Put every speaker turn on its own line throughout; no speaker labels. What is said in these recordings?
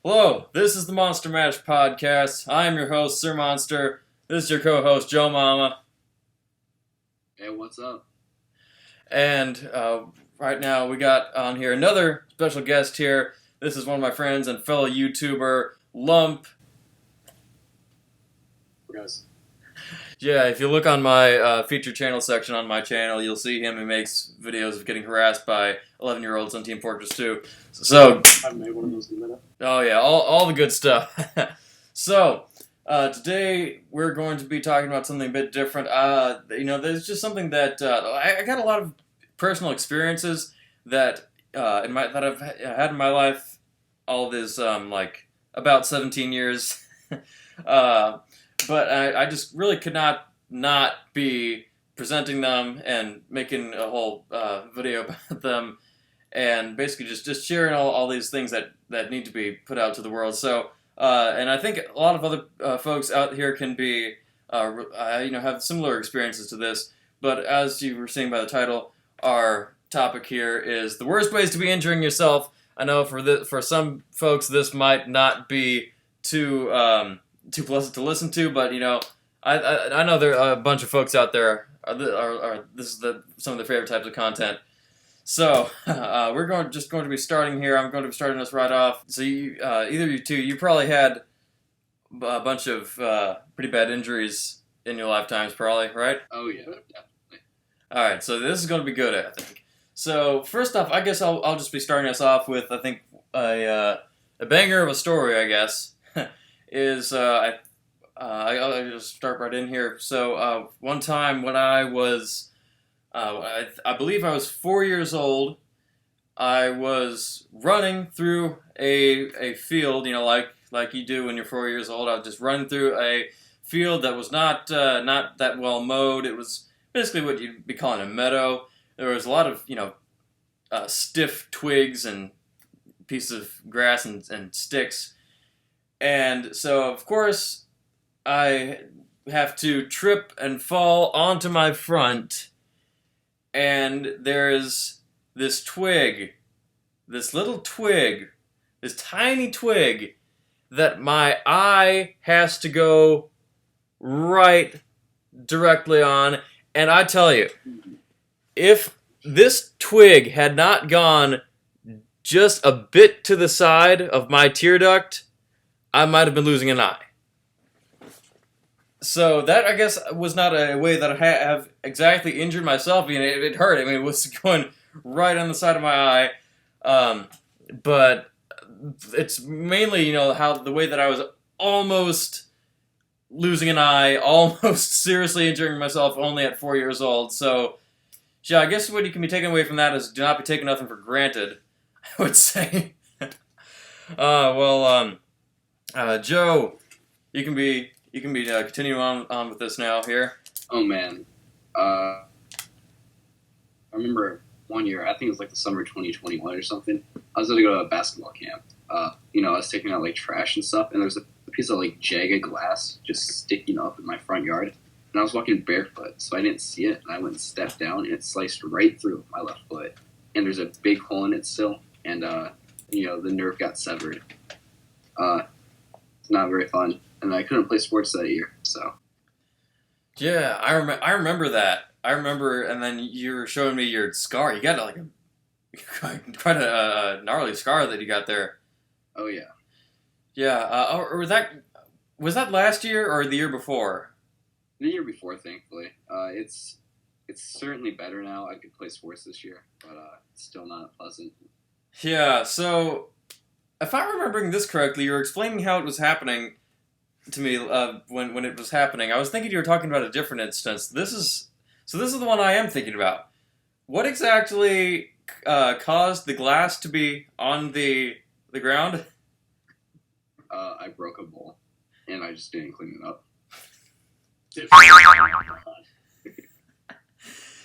Hello, this is the Monster Mash Podcast. I am your host, Sir Monster. This is your co-host, Joe Mama.
Hey, what's up?
And right now we got on here another special guest here. This is one of my friends and fellow YouTuber, Lump.
Guys.
Yeah, if you look on my featured channel section on my channel, you'll see him. He makes videos of getting harassed by 11-year-olds on Team Fortress 2. So,
I've made one of those in a minute.
oh yeah, all the good stuff. So, today we're going to be talking about something a bit different. There's just something that I got a lot of personal experiences that that I've had in my life. All this like about 17 years. But I just really could not be presenting them and making a whole video about them, and basically just sharing all these things that need to be put out to the world. So, and I think a lot of other folks out here can be, have similar experiences to this. But as you were seeing by the title, our topic here is the worst ways to be injuring yourself. I know for some folks this might not be too pleasant to listen to, but I know there are a bunch of folks out there this is some of their favorite types of content. So we're going to be starting here. I'm going to be starting us right off. So either you two, you probably had a bunch of pretty bad injuries in your lifetimes, probably, right?
Oh yeah, definitely.
All right, so this is going to be good, I think. So first off, I guess I'll just be starting us off with, I think, a banger of a story, I guess. I'll just start right in here. So one time when I was, I believe I was 4 years old, I was running through a field, like you do when you're 4 years old. I was just running through a field that was not that well mowed. It was basically what you'd be calling a meadow. There was a lot of stiff twigs and pieces of grass and sticks. And so, of course, I have to trip and fall onto my front, and there's this twig, this little twig, this tiny twig, that my eye has to go right directly on. And I tell you, if this twig had not gone just a bit to the side of my tear duct, I might have been losing an eye. So that, I guess, was not a way that I have exactly injured myself. It hurt. It was going right on the side of my eye. But it's mainly, the way that I was almost losing an eye, almost seriously injuring myself only at 4 years old. So, yeah, I guess what you can be taken away from that is do not be taking nothing for granted, I would say. Joe, you can be continuing on with this now here.
Oh man, I remember one year. I think it was like the summer 2021 or something. I was going to go to a basketball camp. I was taking out like trash and stuff, and there was a piece of like jagged glass just sticking up in my front yard. And I was walking barefoot, so I didn't see it. And I went and stepped down, and it sliced right through my left foot. And there's a big hole in it still, and the nerve got severed. Not very fun, and I couldn't play sports that year. So,
yeah, I remember that. I remember, and then you were showing me your scar. You got like quite a gnarly scar that you got there.
Oh yeah,
yeah. Or was that last year or the year before?
The year before, thankfully. It's certainly better now. I could play sports this year, but it's still not pleasant.
Yeah. So, if I'm remembering this correctly, you were explaining how it was happening to me when it was happening. I was thinking you were talking about a different instance. This is the one I am thinking about. What exactly caused the glass to be on the ground?
I broke a bowl, and I just didn't clean it up.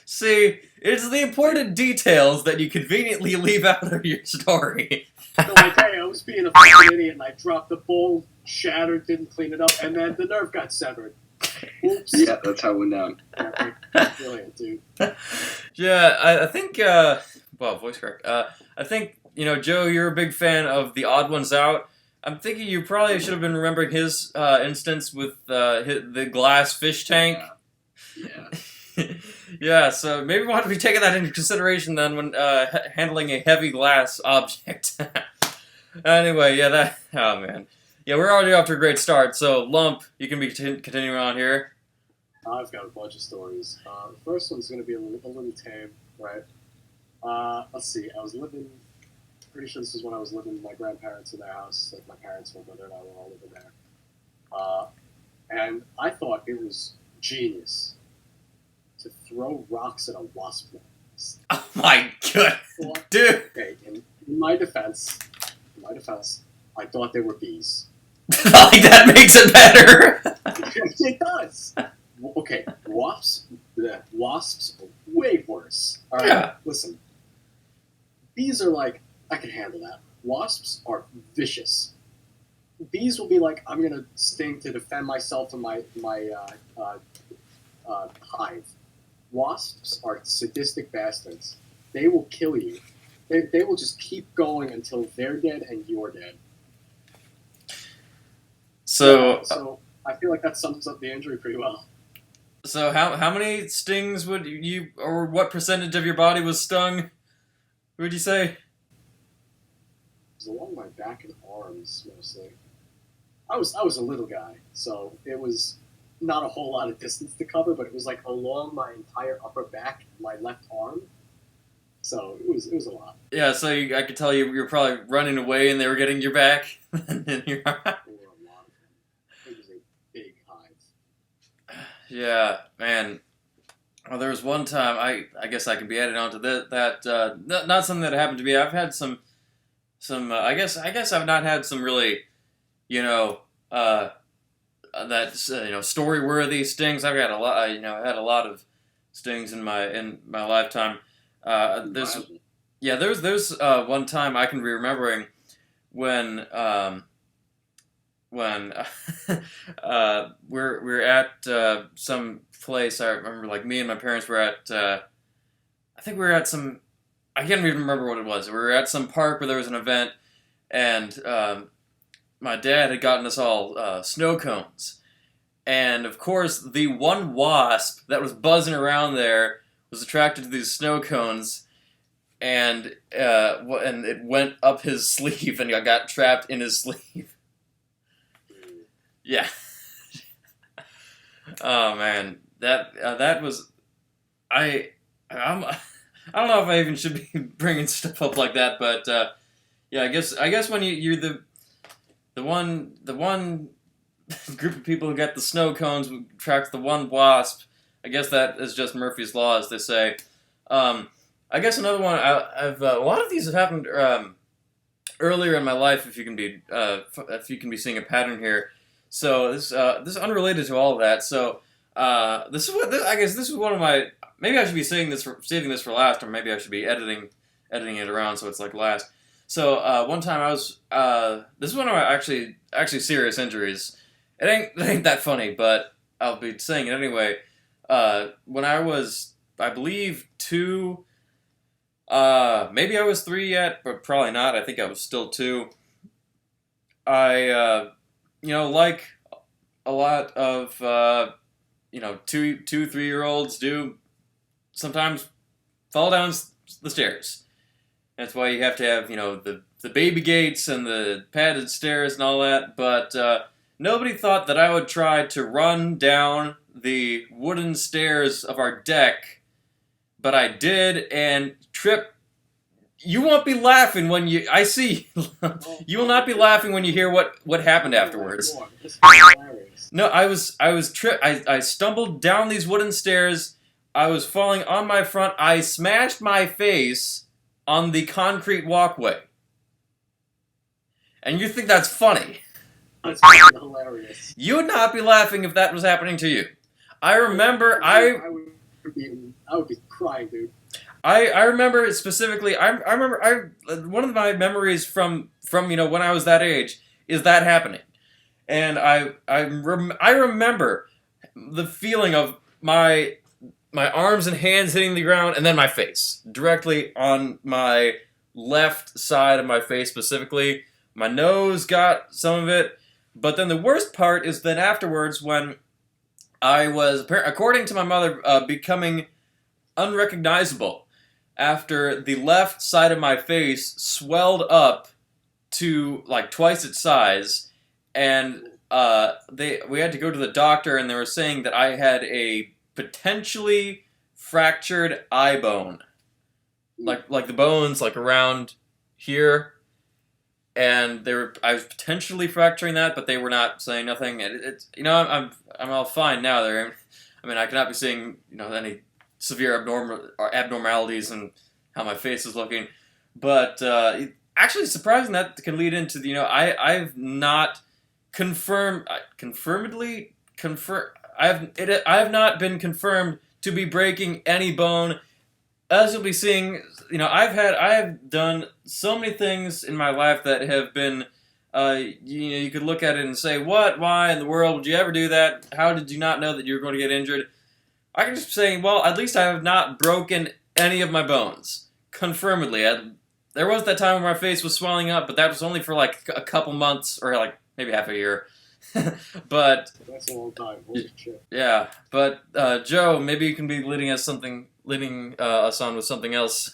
See, it's the important details that you conveniently leave out of your story.
So like, hey, I was being a fucking idiot and I dropped the bowl, shattered, didn't clean it up, and then the nerve got severed. Oops.
Yeah, that's how it went down.
Brilliant, dude.
Yeah, I think, voice crack. I think, Joe, you're a big fan of The Odd Ones Out. I'm thinking you probably should have been remembering his instance with the glass fish tank.
Yeah.
Yeah, so maybe we'll have to be taking that into consideration then when handling a heavy glass object. Anyway, yeah, that. Oh man, yeah, we're already off to a great start. So, Lump, you can be continuing on here.
I've got a bunch of stories. The first one's going to be a little tame, right? Let's see. I was living. Pretty sure this is when I was living with my grandparents in their house. Like my parents, my brother, and I were all living there. And I thought it was genius to throw rocks at a wasp nest.
Oh my god,
Well,
dude!
okay, in my defense, I thought they were bees.
Like that makes it better.
It does. Okay, wasps are way worse. All right,
Yeah.
listen. Bees are like, I can handle that. Wasps are vicious. Bees will be like, I'm gonna sting to defend myself and my hive. Wasps are sadistic bastards. They will kill you. They will just keep going until they're dead and you're dead.
So,
So I feel like that sums up the injury pretty well.
so how many stings would you, or what percentage of your body was stung? Would you say?
It was along my back and arms mostly. I was a little guy, so it was not a whole lot of distance to cover, but it was like along my entire upper back, my left arm. So it was a lot.
Yeah, so I could tell you were probably running away and they were getting your back. And you're-
There were a lot of them. It was a big hive.
Yeah, man. Well, there was one time I guess I could be added onto that not something that happened to me. I've had some I guess I've not had some really, you know, that's story worthy stings. I've had a lot, I had a lot of stings in my lifetime. There's one time I can be remembering when we're at some place. I remember like me and my parents were at I think we were at some, I can't even remember what it was. We were at some park where there was an event, and my dad had gotten us all snow cones, and of course the one wasp that was buzzing around there was attracted to these snow cones, and it went up his sleeve and got trapped in his sleeve. Yeah. Oh man, that was I don't know if I even should be bringing stuff up like that, but yeah, I guess when you're the one group of people who got the snow cones who attracts the one wasp, I guess that is just Murphy's Law, as they say. I guess another one. I've a lot of these have happened earlier in my life. If you can be seeing a pattern here. So this is unrelated to all of that. So I guess this is one of my. Maybe I should be saving this for last, or maybe I should be editing it around so it's like last. So one time I was. This is one of my actually serious injuries. It ain't that funny, but I'll be saying it anyway. When I was, I believe, 2, maybe I was 3 yet, but probably not. I think I was still 2. I, like a lot of, 2, 3-year-olds do sometimes fall down the stairs. That's why you have to have, the baby gates and the padded stairs and all that, but nobody thought that I would try to run down the wooden stairs of our deck, but I did, and trip. You won't be laughing when you. I see. You will not be laughing when you hear what happened afterwards. No, I stumbled down these wooden stairs. I was falling on my front. I smashed my face on the concrete walkway. And you think that's funny?
That's hilarious.
You would not be laughing if that was happening to you. I remember
I would be crying, dude.
I remember specifically. I remember one of my memories from when I was that age is that happening, and I remember the feeling of my arms and hands hitting the ground, and then my face directly on my left side of my face specifically My nose got some of it. But then the worst part is that afterwards, when I was, according to my mother, becoming unrecognizable after the left side of my face swelled up to like twice its size, and we had to go to the doctor, and they were saying that I had a potentially fractured eye bone, like the bones like around here, and I was potentially fracturing that, but they were not saying nothing. And it's I'm all fine now. I mean, I cannot be seeing any severe abnormalities in how my face is looking, but actually surprising that can lead into I've not confirmedly confirm I have not been confirmed to be breaking any bone. As you'll be seeing, I have done so many things in my life that have been, you could look at it and say, what, why in the world would you ever do that? How did you not know that you were going to get injured? I can just say, well, at least I have not broken any of my bones. Confirmedly. There was that time when my face was swelling up, but that was only for like a couple months, or like maybe half a year. But
that's a long time. Holy shit.
Yeah, but Joe, maybe you can be leading us on with something else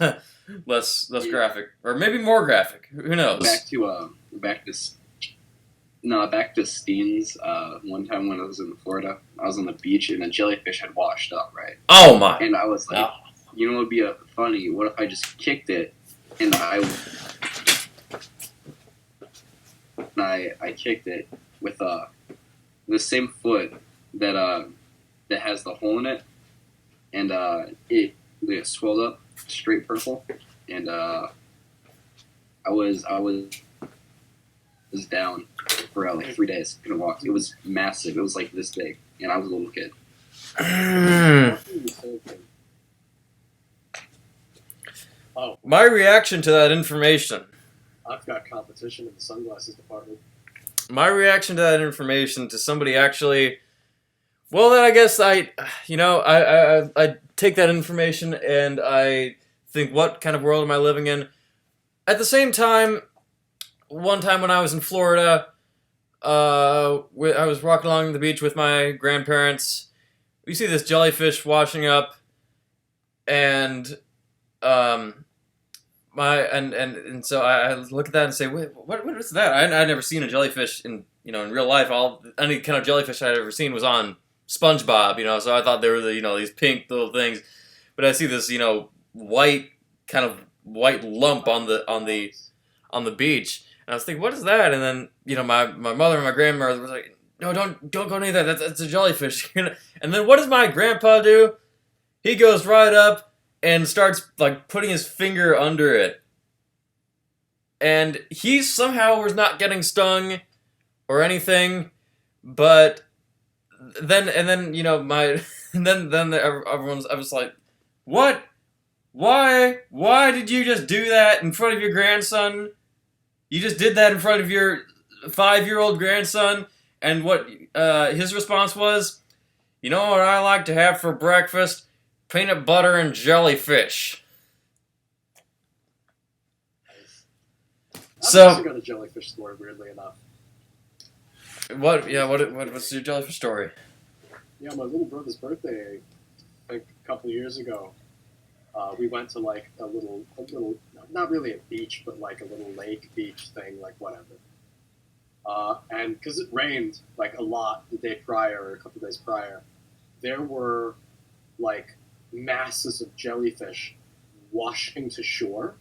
less graphic, or maybe more graphic. Who knows?
Back to Steen's. One time when I was in Florida, I was on the beach and a jellyfish had washed up, right?
Oh my!
And I was like, what would be funny? What if I just kicked it and I kicked it with the same foot that has the hole in it, and it swelled up straight purple, and I was down for like 3 days. Couldn't walk. It was massive. It was like this big, and I was a little kid.
Oh,
my reaction to that information.
I've got competition in the sunglasses department.
My reaction to that information, to somebody actually, well, then I guess I take that information and I think, what kind of world am I living in? At the same time, one time when I was in Florida, I was walking along the beach with my grandparents. We see this jellyfish washing up, and so I look at that and say, wait, what is that? I'd never seen a jellyfish in real life. Any kind of jellyfish I'd ever seen was on SpongeBob, so I thought they were these pink little things, but I see this white lump on the beach, and I was thinking, what is that? And then my mother and my grandmother was like, no, don't go near that. That's a jellyfish. And then what does my grandpa do? He goes right up and starts like putting his finger under it, and he somehow was not getting stung or anything, but then everyone's, I was like, what? Why did you just do that in front of your grandson? You just did that in front of your 5-year-old grandson, and what his response was, what I like to have for breakfast? Peanut butter and jellyfish.
I've also got a jellyfish story, weirdly enough.
What? Yeah. What's your jellyfish story?
Yeah, my little brother's birthday, I think a couple of years ago, we went to like a little, not really a beach, but like a little lake beach thing, like whatever. And because it rained like a lot the day prior, or a couple of days prior, there were like masses of jellyfish washing to shore.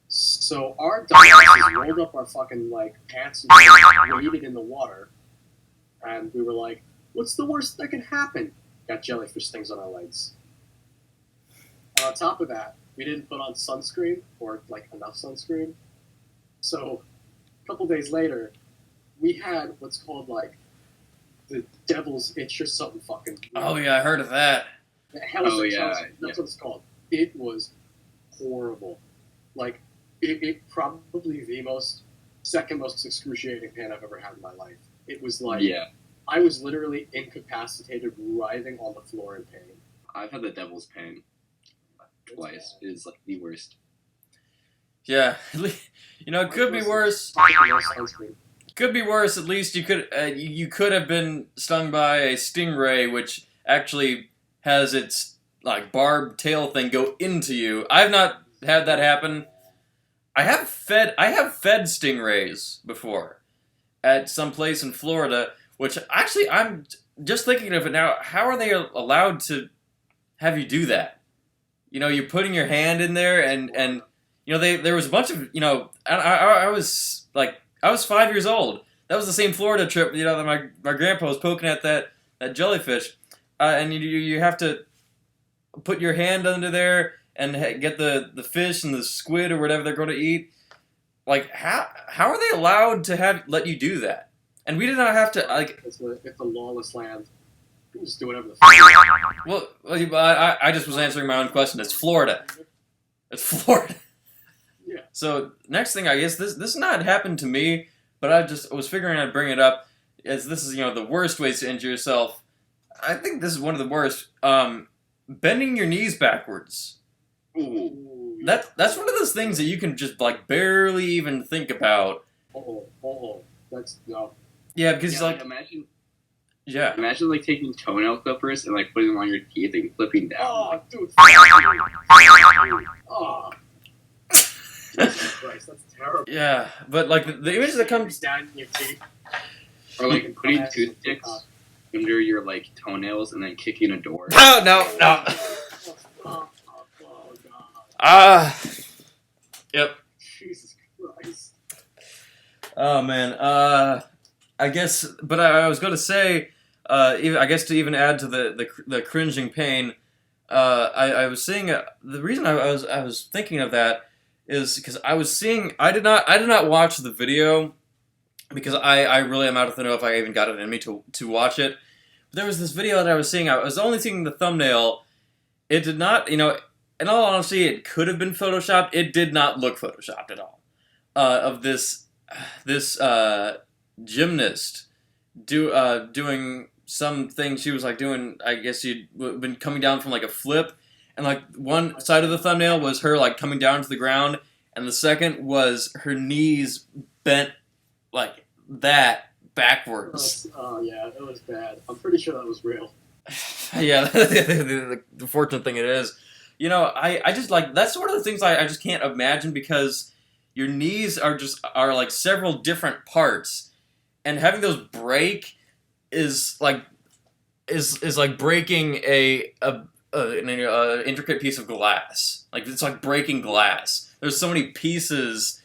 So our dumbasses rolled up our fucking like pants and waded in the water, and we were like, "What's the worst that can happen?" Got jellyfish stings on our legs. On top of that, we didn't put on sunscreen, or like enough sunscreen. So a couple days later, we had what's called like the devil's itch or something fucking.
Oh yeah, I heard of that.
That's what it's called. It was horrible. Like, it probably the second most excruciating pain I've ever had in my life. It was like, I was literally incapacitated, writhing on the floor in pain.
I've had the devil's pain twice. It is like the worst.
Yeah, it could be worse.
No sunscreen.
Could be worse. At least you could have been stung by a stingray, which actually has its like barbed tail thing go into you. I've not had that happen. I have fed stingrays before at some place in Florida, which actually I'm just thinking of it now. How are they allowed to have you do that? You're putting your hand in there, and there was a bunch of I was like I was 5 years old. That was the same Florida trip. That my grandpa was poking at that jellyfish, and you have to put your hand under there and get the fish and the squid or whatever they're going to eat. Like how are they allowed to let you do that? And we did not have to like.
It's a lawless land. You can just do whatever the
Well, I just was answering my own question. It's Florida. It's Florida.
Yeah.
So next thing, I guess this not happened to me, but I just was figuring I'd bring it up, as this is the worst ways to injure yourself. I think this is one of the worst. Bending your knees backwards.
Ooh.
That's one of those things that you can just like barely even think about.
That's no.
Yeah, because
Yeah, imagine
yeah.
imagine like taking toenail clippers and like putting them on your teeth and clipping down.
Oh, dude. Oh. Jesus Christ, that's terrible.
Yeah, but like the image that comes.
Down in your teeth.
Or like putting toothpicks under your like toenails and then kicking a door.
Oh no.
Oh, God.
Yep.
Jesus Christ.
Oh man. I guess, but I was going to say, I guess to even add to the cringing pain, I was seeing the reason I was thinking of that is because I did not watch the video because I really am out to know if I even got it in me to watch it. But there was this video that I was seeing. I was only seeing the thumbnail. It did not, in all honesty, it could have been photoshopped. It did not look photoshopped at all. Of this gymnast doing something. She was like doing, I guess she'd been coming down from like a flip, and like one side of the thumbnail was her like coming down to the ground, and the second was her knees bent like that backwards.
Oh yeah, it was bad. I'm pretty sure that was real.
Yeah, the fortunate thing it is. I just like that's one of the things I just can't imagine, because your knees are like several different parts, and having those break is like breaking an intricate piece of glass. Like it's like breaking glass. There's so many pieces,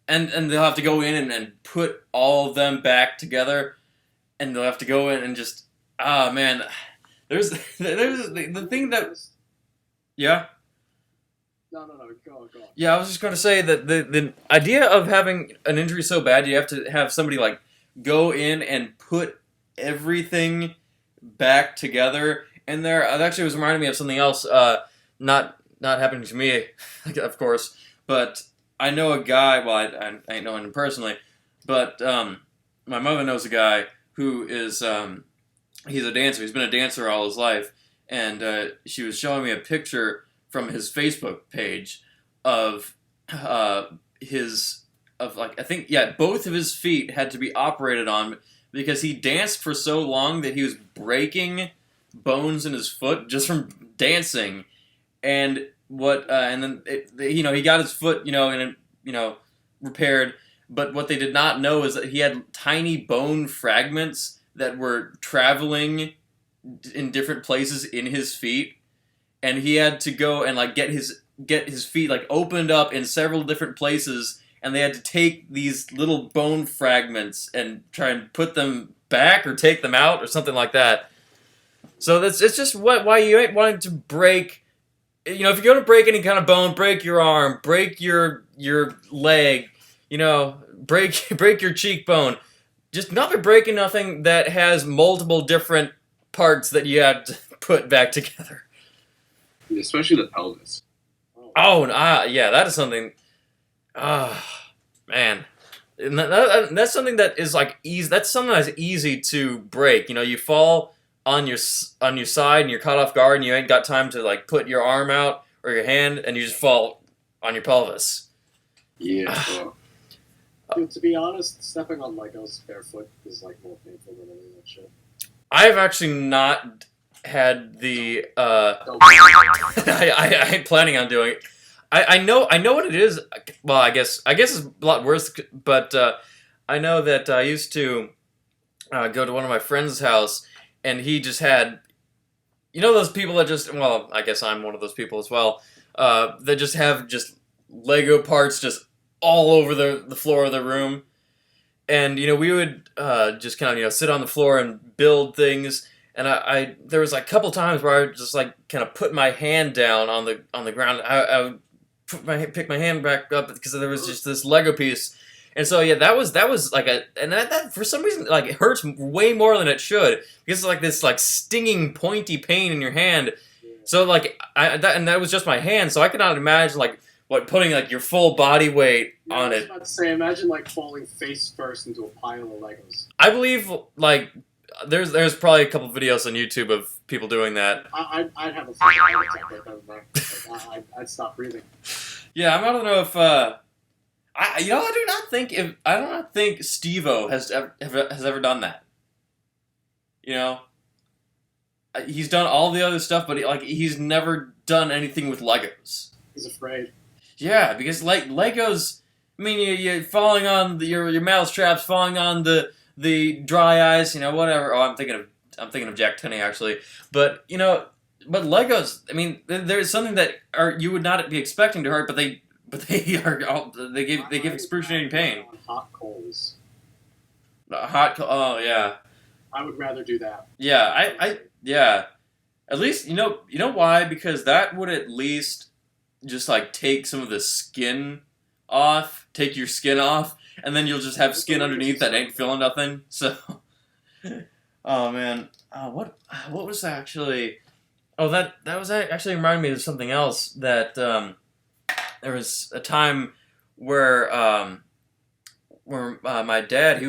and they'll have to go in and put all of them back together, and they'll have to go in and just man. There's the thing that yeah.
No, go on.
Yeah, I was just going to say that the idea of having an injury so bad, you have to have somebody like go in and put everything back together. And it actually was reminding me of something else, not happening to me, of course, but I know a guy. Well, I ain't knowing him personally, but my mother knows a guy who is he's a dancer. He's been a dancer all his life, and she was showing me a picture from his Facebook page of I think both of his feet had to be operated on because he danced for so long that he was breaking bones in his foot just from dancing, and then he got his foot repaired, but what they did not know is that he had tiny bone fragments that were traveling in different places in his feet. And he had to go and like get his feet like opened up in several different places, and they had to take these little bone fragments and try and put them back or take them out or something like that. So it's just why you ain't wanting to break. If you're gonna break any kind of bone, break your arm, break your leg, break your cheekbone. Just not be breaking nothing that has multiple different parts that you have to put back together.
Especially the pelvis.
Oh, yeah, that is something. Man, and that's something that is like easy. That's something that's easy to break. You fall on your side and you're caught off guard, and you ain't got time to like put your arm out or your hand, and you just fall on your pelvis.
Yeah. Well,
Dude, to be honest, stepping on Legos barefoot is like more painful than any of that shit.
I've actually not had the.
Don't.
I ain't planning on doing it. I know what it is. Well, I guess it's a lot worse. But I know that I used to go to one of my friend's house, and he just had, those people that just, well, I guess I'm one of those people as well, that just have just Lego parts just all over the floor of the room. And, we would just kind of, sit on the floor and build things. And I there was like a couple times where I would just like kind of put my hand down on the ground. I would pick my hand back up because there was just this Lego piece. And so yeah, that was like that for some reason like it hurts way more than it should because it's like this like stinging pointy pain in your hand.
Yeah.
So like that was just my hand, so I could not imagine like putting like your full body weight
Yeah,
on
I was
it.
about to say, imagine like falling face first into a pile of Legos.
I believe like there's probably a couple videos on YouTube of people doing that.
I'd have a fucking heart attack right then and there. Like, I'd stop breathing.
Yeah, I don't know if I do not think Steve-O has ever done that. He's done all the other stuff, but he's never done anything with Legos.
He's afraid.
Yeah, because like Legos, I mean, you're falling on your mouse traps, falling on the dry ice, whatever. Oh, I'm thinking of Jack Tenney actually, but but Legos. I mean, there's something that you would not be expecting to hurt, but they give excruciating pain.
On hot coals.
Oh yeah,
I would rather do that.
yeah. Yeah. At least you know why, because that would at least just like take some of the skin off, take your skin off, and then you'll just have skin underneath that ain't feeling nothing. So, oh man, what was actually? Oh, that was actually reminded me of something else. That there was a time where my dad, he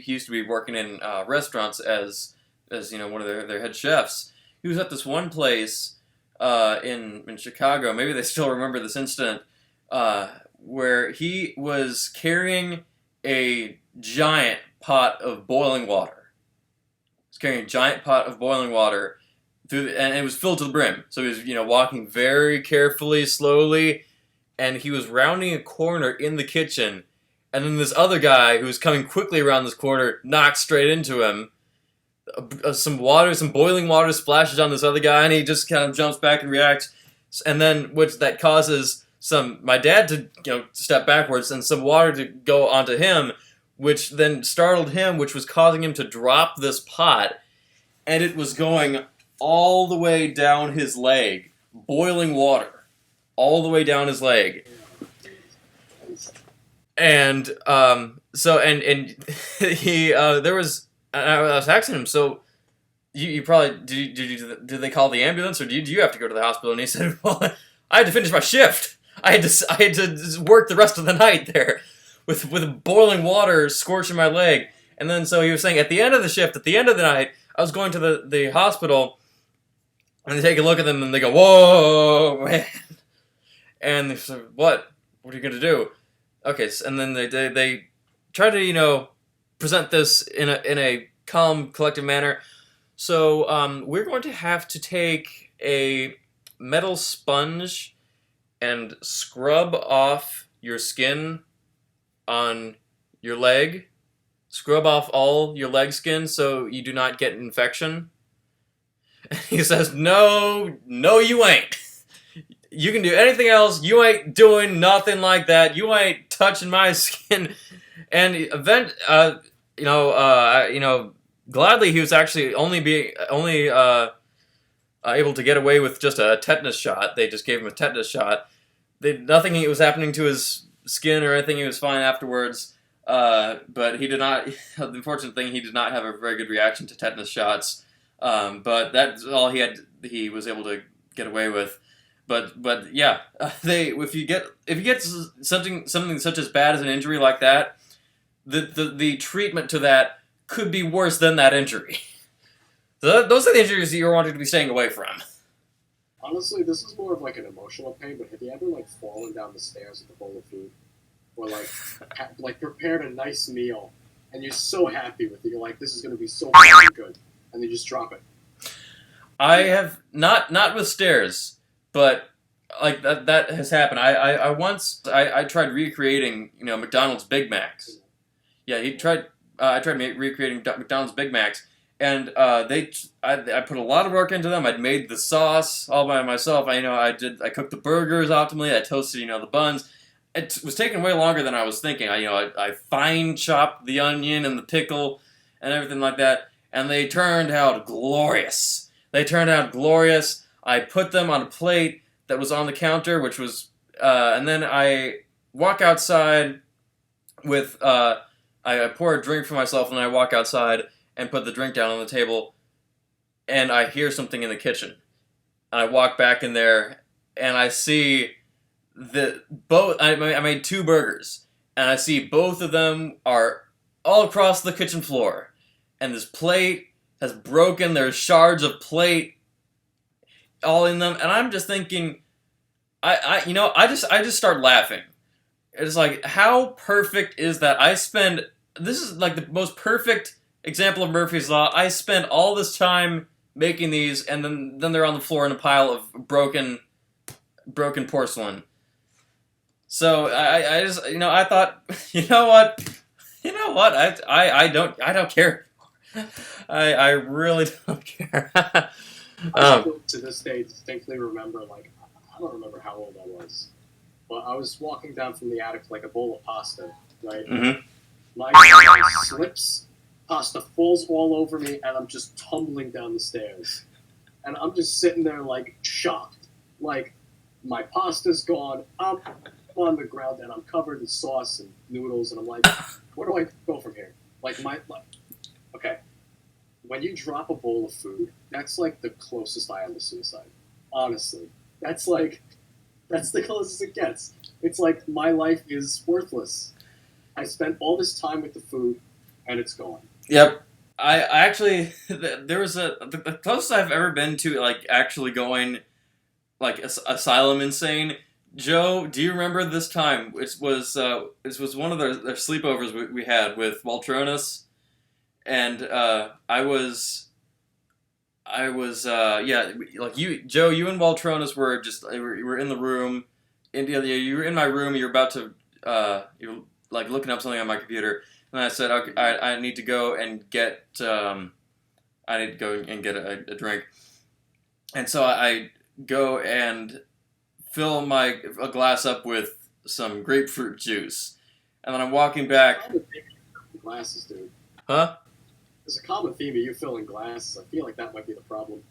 used to be working in restaurants as one of their head chefs. He was at this one place in Chicago. Maybe they still remember this incident where he was carrying a giant pot of boiling water. He was carrying a giant pot of boiling water and it was filled to the brim. So he was walking very carefully, slowly, and he was rounding a corner in the kitchen. And then this other guy who was coming quickly around this corner knocked straight into him. Some boiling water splashes on this other guy, and he just kind of jumps back and reacts. And then, that causes my dad to step backwards, and some water to go onto him, which then startled him, which was causing him to drop this pot, and it was going all the way down his leg, boiling water, all the way down his leg. And he there was. I was asking him, so you probably did they call the ambulance, or do you have to go to the hospital? And he said, well, I had to finish my shift. I had to work the rest of the night there with boiling water scorching my leg. And then so he was saying at the end of the shift, at the end of the night, I was going to the hospital, and they take a look at them and they go, whoa, man. And they say, what are you gonna do? Okay, and then they try to present this in a calm, collective manner. So we're going to have to take a metal sponge and scrub off your skin on your leg. Scrub off all your leg skin so you do not get infection. And he says, no, you ain't. You can do anything else. You ain't doing nothing like that. You ain't touching my skin. And gladly he was actually only able to get away with just a tetanus shot. They just gave him a tetanus shot. Nothing was happening to his skin or anything. He was fine afterwards. But he did not. The unfortunate thing, he did not have a very good reaction to tetanus shots. But that's all he was able to get away with. But yeah, if you get something such as bad as an injury like that, the treatment to that could be worse than that injury. So those are the injuries that you're wanting to be staying away from.
Honestly, this is more of like an emotional pain, but have you ever fallen down the stairs with a bowl of food? or like prepared a nice meal, and you're so happy with it. You're like, this is going to be so fucking good, and then you just drop it.
I have not with stairs, but like that has happened. I once I tried recreating McDonald's Big Macs. Yeah, I tried recreating McDonald's Big Macs, and I put a lot of work into them. I'd made the sauce all by myself. I cooked the burgers optimally. I toasted the buns. It was taking way longer than I was thinking. I fine chopped the onion and the pickle and everything like that, and they turned out glorious. I put them on a plate that was on the counter, which was, and then I walk outside with, I pour a drink for myself, and then I walk outside and put the drink down on the table, and I hear something in the kitchen. And I walk back in there, and I see I made 2 burgers, and I see both of them are all across the kitchen floor, and this plate has broken. There's shards of plate all in them, and I'm just thinking, I just start laughing. It's like, how perfect is that? This is like the most perfect example of Murphy's Law. I spend all this time making these, and then they're on the floor in a pile of broken porcelain. So I just I thought, you know what, I don't care. I really don't care.
I still, to this day, distinctly remember, like, I don't remember how old I was, but I was walking down from the attic like a bowl of pasta, right?
Mm-hmm.
My guy slips, pasta falls all over me, and I'm just tumbling down the stairs. And I'm just sitting there, like, shocked. Like, my pasta's gone, I'm on the ground, and I'm covered in sauce and noodles, and I'm like, where do I go from here? Okay. When you drop a bowl of food, that's like the closest I am to suicide. Honestly. That's the closest it gets. It's like my life is worthless. I spent all this time with the food, and it's gone.
Yep. I actually, there was the closest I've ever been to, like, actually going, like, asylum insane. Joe, do you remember this time? It was one of their sleepovers we had with Waltronis. And I was like you, Joe. You and Waltronis were were in the room. You were in my room. You were about to you were like looking up something on my computer, and I said, okay, I need to go and get a drink. And so I go and fill a glass up with some grapefruit juice, and then I'm walking back.
Glasses, dude.
Huh?
There's a common theme of you filling glasses. I feel like that might be the problem.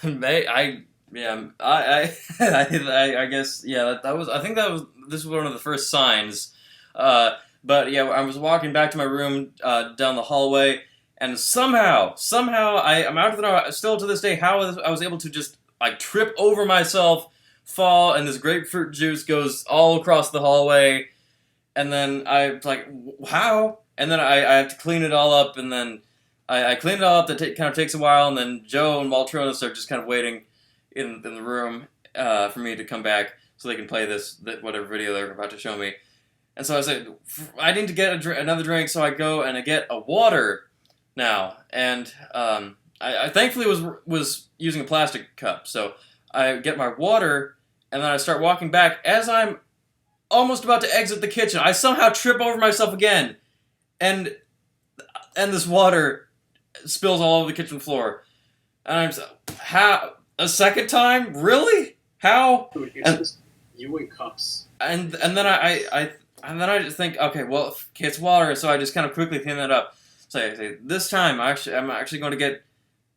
I guess I think this was one of the first signs. But yeah, I was walking back to my room down the hallway, and somehow I'm out of the know still to this day how I was able to just like trip over myself, fall, and this grapefruit juice goes all across the hallway, and then I was like, how? And then I have to clean it all up, and then I clean it all up. That kind of takes a while, and then Joe and Waltronis are just kind of waiting in the room for me to come back so they can play whatever video they're about to show me. And so I said, I need to get another drink, so I go and I get a water now. And I thankfully was using a plastic cup, so I get my water, and then I start walking back. As I'm almost about to exit the kitchen, I somehow trip over myself again. And this water spills all over the kitchen floor. And I'm so, how? A second time? Really? How?
Dude, it's just you and cups.
And then I just think, okay, well, it's water, so I just kind of quickly clean that up. So I say, this time I'm actually going to get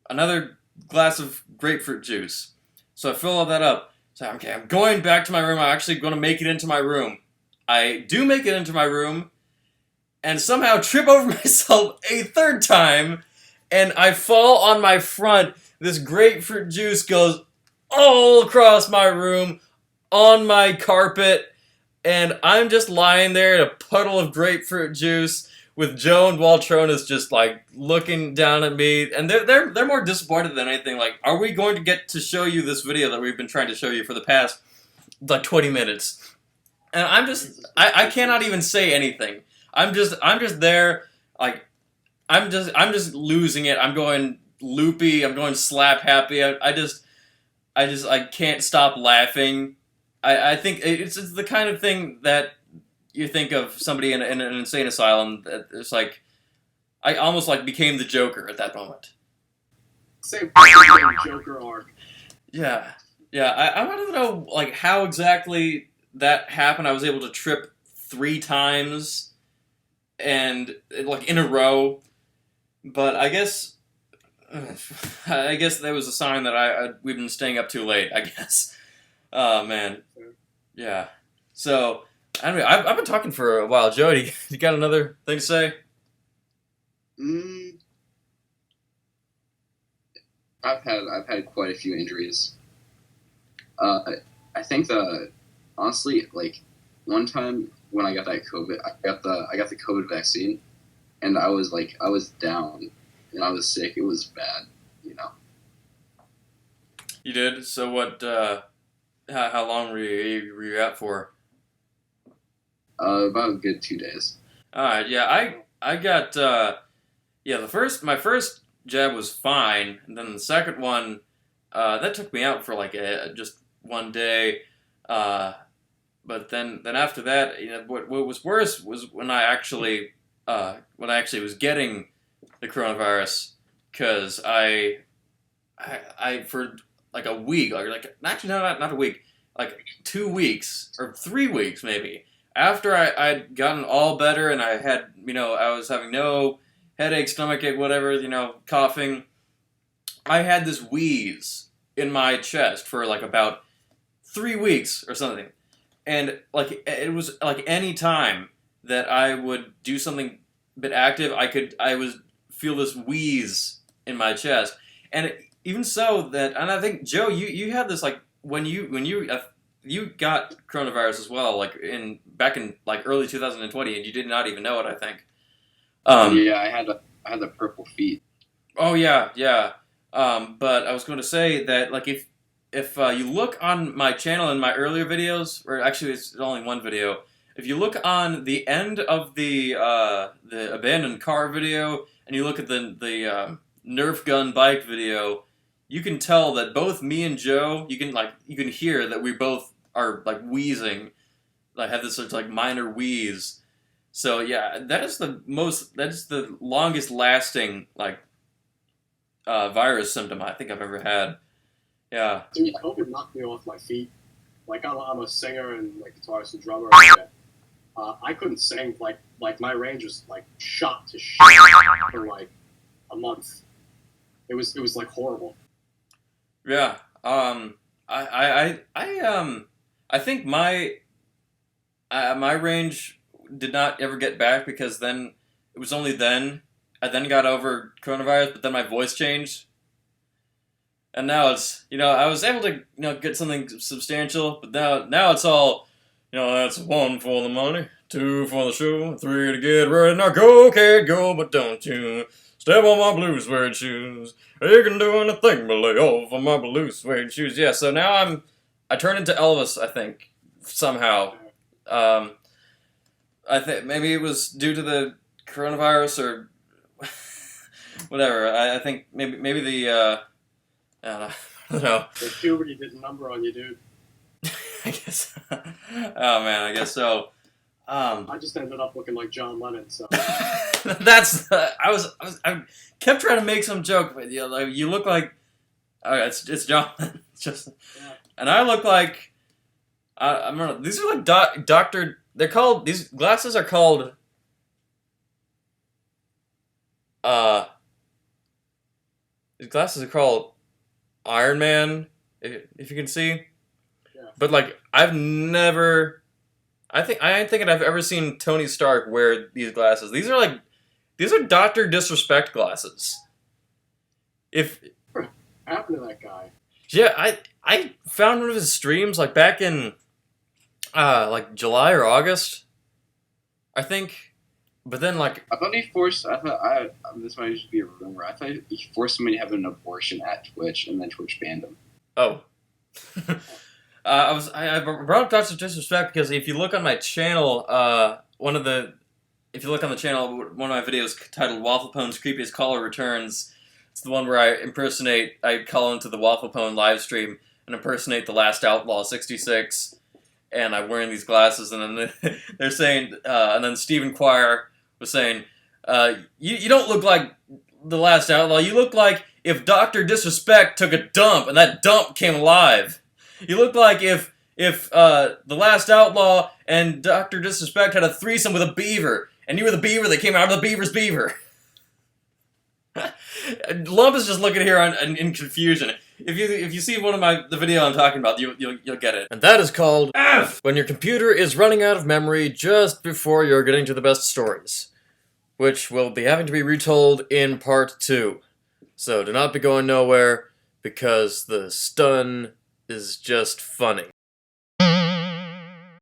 another glass of grapefruit juice. So I fill all that up. So okay, I'm going back to my room. I'm actually going to make it into my room. I do make it into my room, and somehow trip over myself a third time, and I fall on my front. This grapefruit juice goes all across my room, on my carpet, and I'm just lying there in a puddle of grapefruit juice with Joe and Waltronis just like looking down at me, and they're more disappointed than anything. Like, are we going to get to show you this video that we've been trying to show you for the past like 20 minutes? and I cannot even say anything. I'm just there, like, I'm just losing it. I'm going loopy. I'm going slap happy. I can't stop laughing. I think it's the kind of thing that you think of somebody in an insane asylum. That it's like I almost like became the Joker at that moment.
Same Joker arc.
Yeah, yeah. I wanted to know like how exactly that happened. I was able to trip 3 times and like in a row, but I guess that was a sign that we've been staying up too late. I guess. Oh man, yeah. So anyway, I've been talking for a while. Joe, you got another thing to say?
Mm, I've had quite a few injuries. I think honestly, like one time when I got that COVID, I got the COVID vaccine, and I was down and I was sick. It was bad, you know.
You did. So what? How long were you out for?
About a good 2 days.
All right. Yeah. I got. Yeah. My first jab was fine, and then the second one, that took me out for like just one day. Uh, but then after that, what was worse was when I actually was getting the coronavirus, because I for like a week, actually no, not a week, like 2 weeks or 3 weeks maybe. After I'd gotten all better and I had, I was having no headache, stomachache, whatever, coughing. I had this wheeze in my chest for like about 3 weeks or something. And like it was like any time that I would do something a bit active, I would feel this wheeze in my chest. And even so and I think Joe, you had this like when you got coronavirus as well, like back in like early 2020, and you did not even know it. I think.
Yeah, I had the purple feet.
Oh yeah, yeah. But I was going to say that like if you look on my channel in my earlier videos, or actually it's only one video, if you look on the end of the abandoned car video, and you look at the Nerf gun bike video, you can tell that both me and Joe, you can hear that we both are like wheezing, like have this sort of like minor wheeze. So yeah, that's the longest lasting like virus symptom I think I've ever had. Yeah.
Dude, COVID knocked me off my feet. Like I'm a singer and like guitarist and drummer. And, I couldn't sing. Like my range was like shot to shit for like a month. It was like horrible.
Yeah. I think my range did not ever get back, because then it was only then I then got over coronavirus, but then my voice changed. And now it's, I was able to, get something substantial, but now it's all, that's 1 for the money, 2 for the show, 3 to get ready. Now go, kid, go, but don't you step on my blue suede shoes. You can do anything but lay off on my blue suede shoes. Yeah, so now I turn into Elvis, I think, somehow. I think maybe it was due to the coronavirus or whatever. I think maybe the, I don't know.
The puberty did a number on you, dude.
I guess. Oh man, I guess so.
I just ended up looking like John Lennon. So
that's. I kept trying to make some joke, but you look like. Oh, it's John. It's just,
yeah.
And I look like. I don't know. These are like Doctor. They're called. These glasses are called. These glasses are called Iron Man, if you can see.
Yeah.
But like I've never. I ain't thinking I've ever seen Tony Stark wear these glasses. These are Dr. Disrespect glasses.
What happened to that guy?
Yeah, I found one of his streams like back in like July or August, I think. But then like
I thought this might just be a rumor. I thought he forced somebody to have an abortion at Twitch, and then Twitch banned him.
oh. I brought up Dr. Disrespect because if you look on my channel, if you look on the channel, one of my videos titled Waffle Pone's Creepiest Caller Returns, it's the one where I call into the Waffle Pone live stream and impersonate the Last Outlaw 66, and I'm wearing these glasses, and then they're saying, and then Stephen Quire was saying, you don't look like the Last Outlaw, you look like if Dr. Disrespect took a dump and that dump came alive. You look like if the Last Outlaw and Dr. Disrespect had a threesome with a beaver, and you were the beaver that came out of the beaver's beaver. Lump is just looking here in confusion. If you see the video I'm talking about, you'll get it. And that is called F! When your computer is running out of memory just before you're getting to the best stories, which will be having to be retold in part 2. So do not be going nowhere, because the stun is just funny.